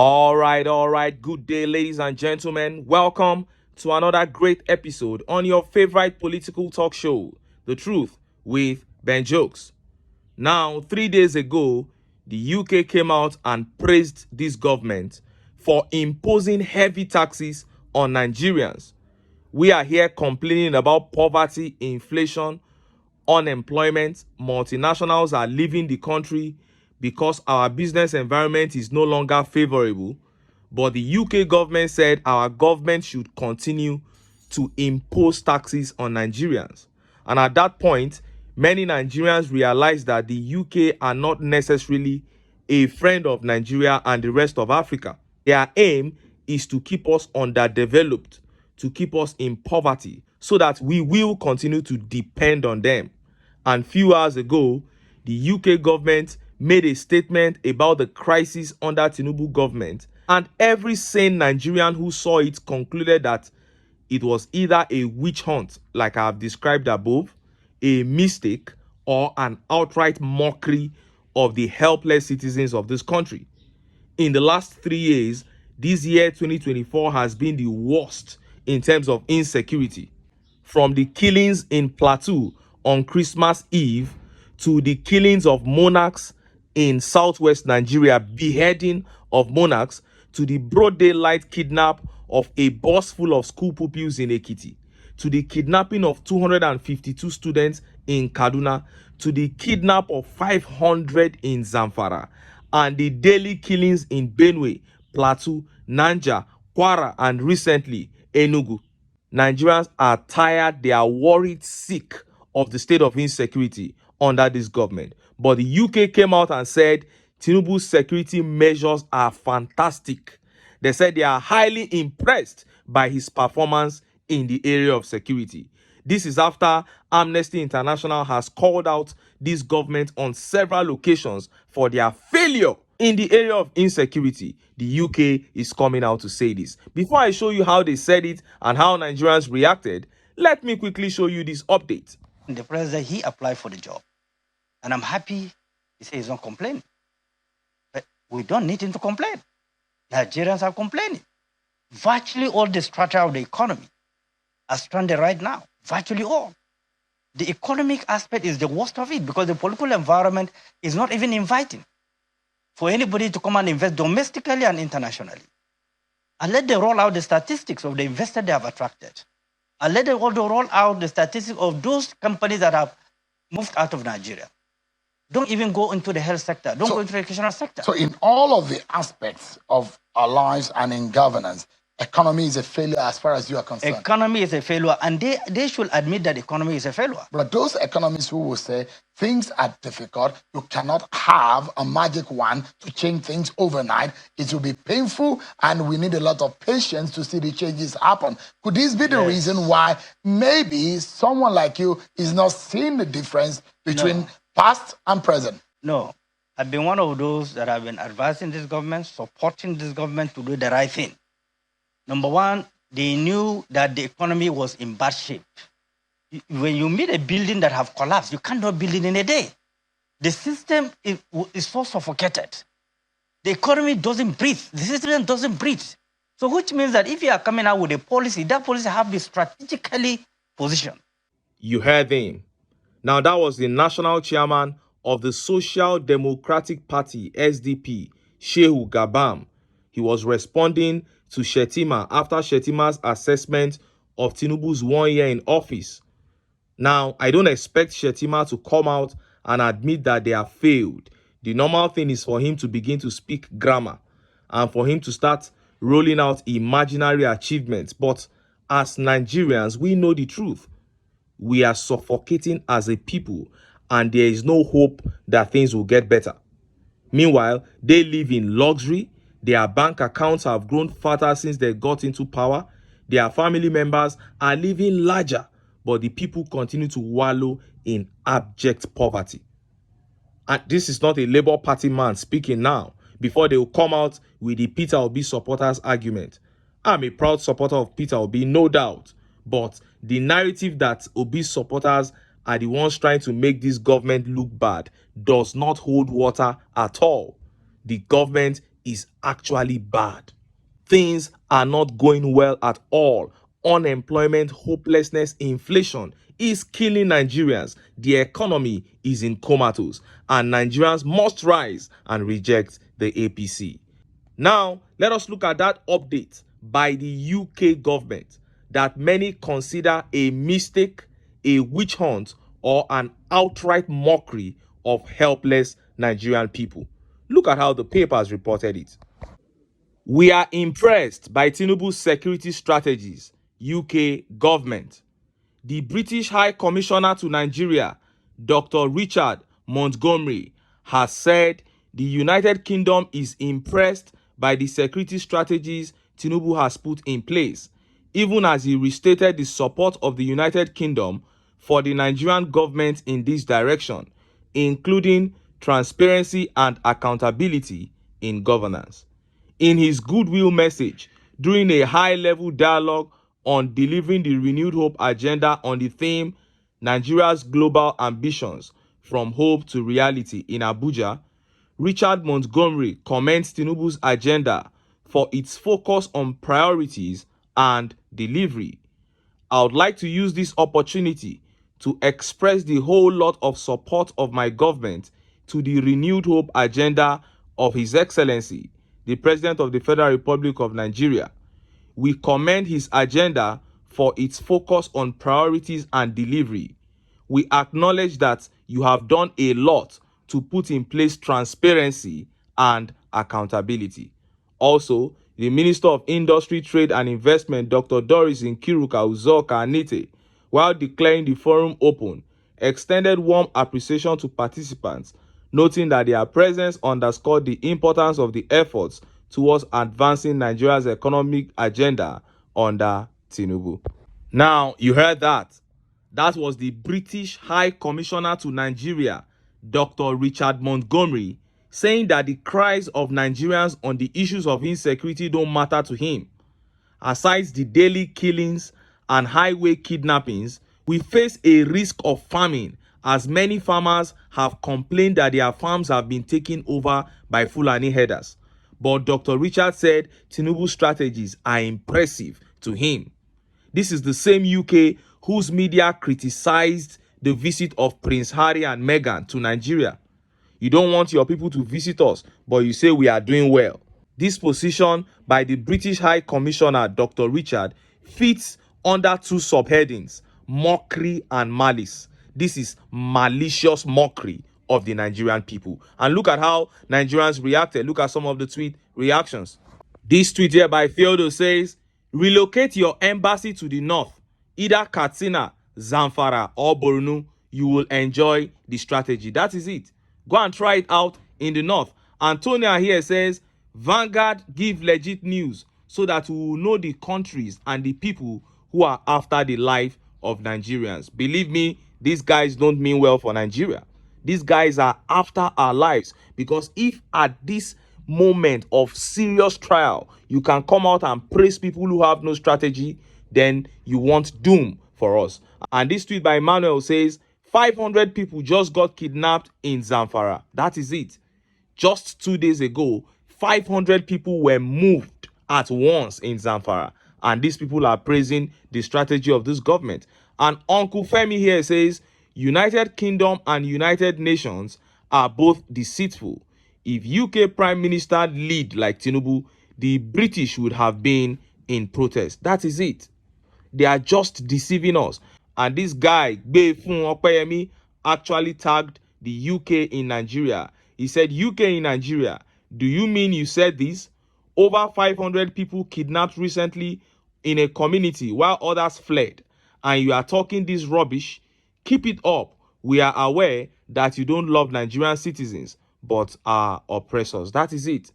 All right. Good day, ladies and gentlemen. Welcome to another great episode on your favorite political talk show, The Truth with Ben Jokes. Now, 3 days ago, the UK came out and praised this government for imposing heavy taxes on Nigerians. We are here complaining about poverty, inflation, unemployment. Multinationals are leaving the country because our business environment is no longer favorable. But the UK government said our government should continue to impose taxes on Nigerians. And at that point, many Nigerians realized that the UK are not necessarily a friend of Nigeria and the rest of Africa. Their aim is to keep us underdeveloped, to keep us in poverty, so that we will continue to depend on them. And few hours ago, the UK government made a statement about the crisis under TINUBU government, and every sane Nigerian who saw it concluded that it was either a witch hunt, like I have described above, a mistake, or an outright mockery of the helpless citizens of this country. In the last 3 years, this year 2024 has been the worst in terms of insecurity. From the killings in Plateau on Christmas Eve to the killings of monarchs in southwest Nigeria, beheading of monarchs, to the broad daylight kidnap of a bus full of school pupils in Ekiti, to the kidnapping of 252 students in Kaduna, to the kidnap of 500 in Zamfara, and the daily killings in Benue, Plateau, Niger, Kwara, and recently Enugu. Nigerians are tired, they are worried sick of the state of insecurity under this government. But the UK came out and said Tinubu's security measures are fantastic. They said they are highly impressed by his performance in the area of security. This is after Amnesty International has called out this government on several occasions for their failure in the area of insecurity. The UK is coming out to say this. Before I show you how they said it and how Nigerians reacted, let me quickly show you this update. The president, he applied for the job. And I'm happy he says he's not complaining. But we don't need him to complain. Nigerians are complaining. Virtually all the strata of the economy are stranded right now. Virtually all. The economic aspect is the worst of it because the political environment is not even inviting for anybody to come and invest domestically and internationally. And let them roll out the statistics of the investors they have attracted. And let them also roll out the statistics of those companies that have moved out of Nigeria. Don't even go into the health sector. Don't go into the educational sector. So in all of the aspects of our lives and in governance, economy is a failure as far as you are concerned. Economy is a failure, and they should admit that economy is a failure. But those economists who will say things are difficult, you cannot have a magic wand to change things overnight. It will be painful, and we need a lot of patience to see the changes happen. Could this be the reason why maybe someone like you is not seeing the difference between past and present? No. I've been one of those that have been advising this government, supporting this government to do the right thing. Number one, they knew that the economy was in bad shape. When you meet a building that have collapsed, you cannot build it in a day. The system is so suffocated. The economy doesn't breathe. The system doesn't breathe. So which means that if you are coming out with a policy, that policy have to be strategically positioned. You heard him. Now, that was the national chairman of the Social Democratic Party, SDP, Shehu Gabam. He was responding to Shettima after Shettima's assessment of Tinubu's 1 year in office. Now, I don't expect Shettima to come out and admit that they have failed. The normal thing is for him to begin to speak grammar and for him to start rolling out imaginary achievements. But as Nigerians, we know the truth. We are suffocating as a people, and there is no hope that things will get better. Meanwhile, they live in luxury. Their bank accounts have grown fatter since they got into power. Their family members are living larger, but the people continue to wallow in abject poverty. And this is not a Labour Party man speaking now, before they will come out with the Peter Obi supporters argument. I'm a proud supporter of Peter Obi, no doubt. But the narrative that Obi's supporters are the ones trying to make this government look bad does not hold water at all. The government is actually bad. Things are not going well at all. Unemployment, hopelessness, inflation is killing Nigerians. The economy is in comatose, and Nigerians must rise and reject the APC. Now, let us look at that update by the UK government that many consider a mistake, a witch hunt, or an outright mockery of helpless Nigerian people. Look at how the papers reported it. We are impressed by TINUBU's security strategies, UK government. The British High Commissioner to Nigeria, Dr. Richard Montgomery, has said the United Kingdom is impressed by the security strategies TINUBU has put in place, even as he restated the support of the United Kingdom for the Nigerian government in this direction, including transparency and accountability in governance. In his goodwill message during a high-level dialogue on delivering the renewed hope agenda on the theme Nigeria's global ambitions from hope to reality in Abuja, Richard Montgomery commends TINUBU's agenda for its focus on priorities and delivery. I would like to use this opportunity to express the whole lot of support of my government to the renewed hope agenda of His Excellency, the President of the Federal Republic of Nigeria. We commend his agenda for its focus on priorities and delivery. We acknowledge that you have done a lot to put in place transparency and accountability. Also, the Minister of Industry, Trade and Investment, Dr. Doris Nkiruka Uzoka Anite, while declaring the forum open, extended warm appreciation to participants, noting that their presence underscored the importance of the efforts towards advancing Nigeria's economic agenda under TINUBU. Now, you heard that. That was the British High Commissioner to Nigeria, Dr. Richard Montgomery, saying that the cries of Nigerians on the issues of insecurity don't matter to him. Aside the daily killings and highway kidnappings, we face a risk of famine, as many farmers have complained that their farms have been taken over by Fulani herders. But Dr. Richard said TINUBU's strategies are impressive to him. This is the same UK whose media criticized the visit of Prince Harry and Meghan to Nigeria. You don't want your people to visit us, but you say we are doing well. This position by the British High Commissioner, Dr. Richard, fits under two subheadings: mockery and malice. This is malicious mockery of the Nigerian people. And look at how Nigerians reacted. Look at some of the tweet reactions. This tweet here by Theodore says, relocate your embassy to the north, either Katsina, Zamfara or Borno. You will enjoy the strategy. That is it. Go and try it out in the north. Antonia here says, Vanguard give legit news so that we will know the countries and the people who are after the life of Nigerians. Believe me, these guys don't mean well for Nigeria. These guys are after our lives, because if at this moment of serious trial you can come out and praise people who have no strategy, then you want doom for us. And this tweet by Emmanuel says 500 people just got kidnapped in Zamfara. That is it. Just 2 days ago, 500 people were moved at once in Zamfara, and these people are praising the strategy of this government. And Uncle Femi here says United Kingdom and United Nations are both deceitful. If UK Prime Minister lead like TINUBU, the British would have been in protest. That is it. They are just deceiving us. And this guy, Gbefun Opeyemi, actually tagged the UK in Nigeria. He said, UK in Nigeria, do you mean you said this? Over 500 people kidnapped recently in a community while others fled. And you are talking this rubbish? Keep it up. We are aware that you don't love Nigerian citizens, but our oppressors. That is it.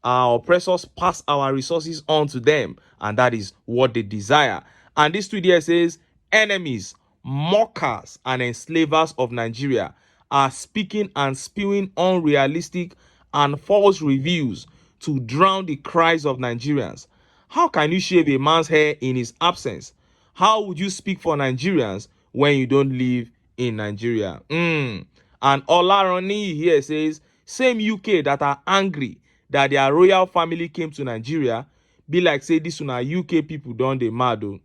Our oppressors pass our resources on to them, and that is what they desire. And this tweet here says, enemies, mockers, and enslavers of Nigeria are speaking and spewing unrealistic and false reviews to drown the cries of Nigerians. How can you shave a man's hair in his absence? How would you speak for Nigerians when you don't live in Nigeria? And Olaroni here says, same UK that are angry that their royal family came to Nigeria, be like say this una UK people don dey mad o.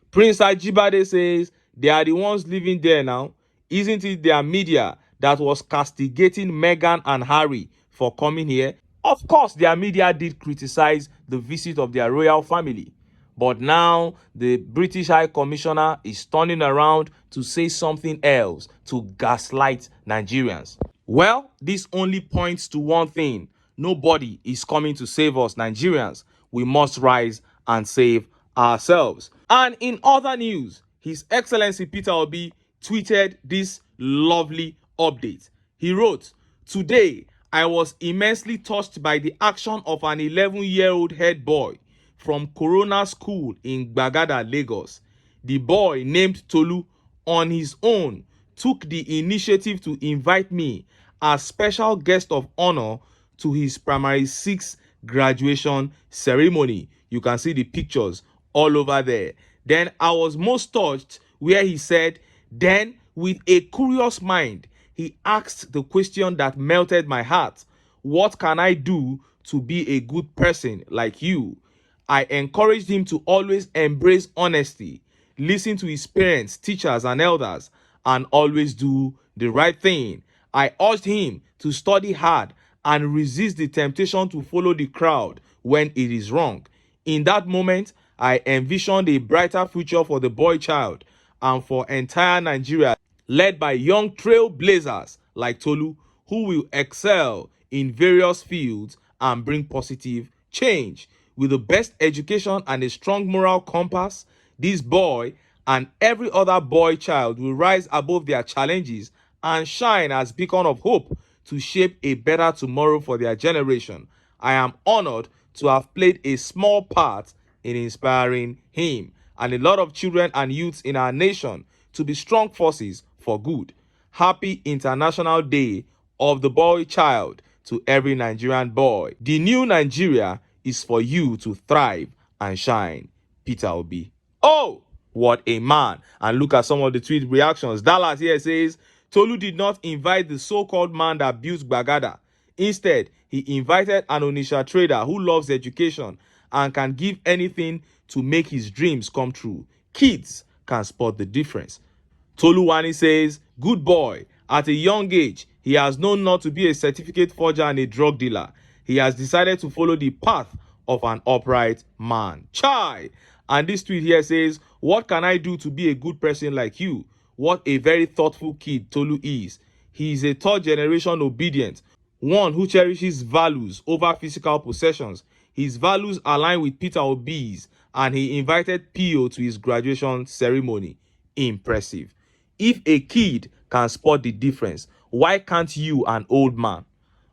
Prince Ajibade says they are the ones living there now. Isn't it their media that was castigating Meghan and Harry for coming here? Of course, their media did criticize the visit of their royal family. But now the British High Commissioner is turning around to say something else to gaslight Nigerians. Well, this only points to one thing. Nobody is coming to save us Nigerians. We must rise and save ourselves. And in other news, His Excellency Peter Obi tweeted this lovely update. He wrote, "Today, I was immensely touched by the action of an 11-year-old head boy from Corona School in Gbagada, Lagos. The boy, named Tolu, on his own took the initiative to invite me as special guest of honor to his primary 6 graduation ceremony." You can see the pictures all over there. Then I was most touched where he said, "Then with a curious mind, he asked the question that melted my heart. What can I do to be a good person like you?" I encouraged him to always embrace honesty, listen to his parents, teachers, and elders, and always do the right thing. I urged him to study hard and resist the temptation to follow the crowd when it is wrong. In that moment, I envisioned a brighter future for the boy child and for entire Nigeria, led by young trailblazers like Tolu, who will excel in various fields and bring positive change. With the best education and a strong moral compass, this boy and every other boy child will rise above their challenges and shine as beacon of hope to shape a better tomorrow for their generation. I am honored to have played a small part in inspiring him and a lot of children and youths in our nation to be strong forces for good. Happy International Day of the Boy Child to every Nigerian boy. The new Nigeria is for you to thrive and shine. Peter Obi. Oh, what a man. And look at some of the tweet reactions. Dallas here says, Tolu did not invite the so-called man that built Gbagada. Instead, he invited an Onisha trader who loves education and can give anything to make his dreams come true. Kids can spot the difference. Toluwani says, good boy. At a young age, he has known not to be a certificate forger and a drug dealer. He has decided to follow the path of an upright man. Chai! And this tweet here says, what can I do to be a good person like you? What a very thoughtful kid Tolu is. He is a third generation obedient, one who cherishes values over physical possessions. His values align with Peter Obi's, and he invited P.O. to his graduation ceremony. Impressive. If a kid can spot the difference, why can't you, an old man?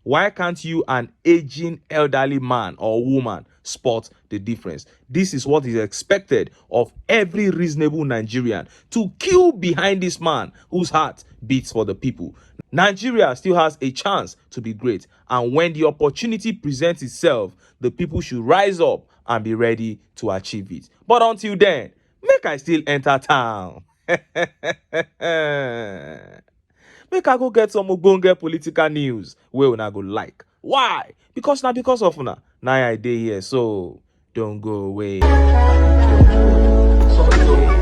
Why can't you, an aging elderly man or woman, spot the difference? This is what is expected of every reasonable Nigerian, to queue behind this man whose heart beats for the people. Nigeria still has a chance to be great, and when the opportunity presents itself, the people should rise up and be ready to achieve it. But until then, make I still enter town. Make I go get some ogbonge political news wey una go like. Why? Because of una. Now I dey here, so don't go away. Don't go. Sorry,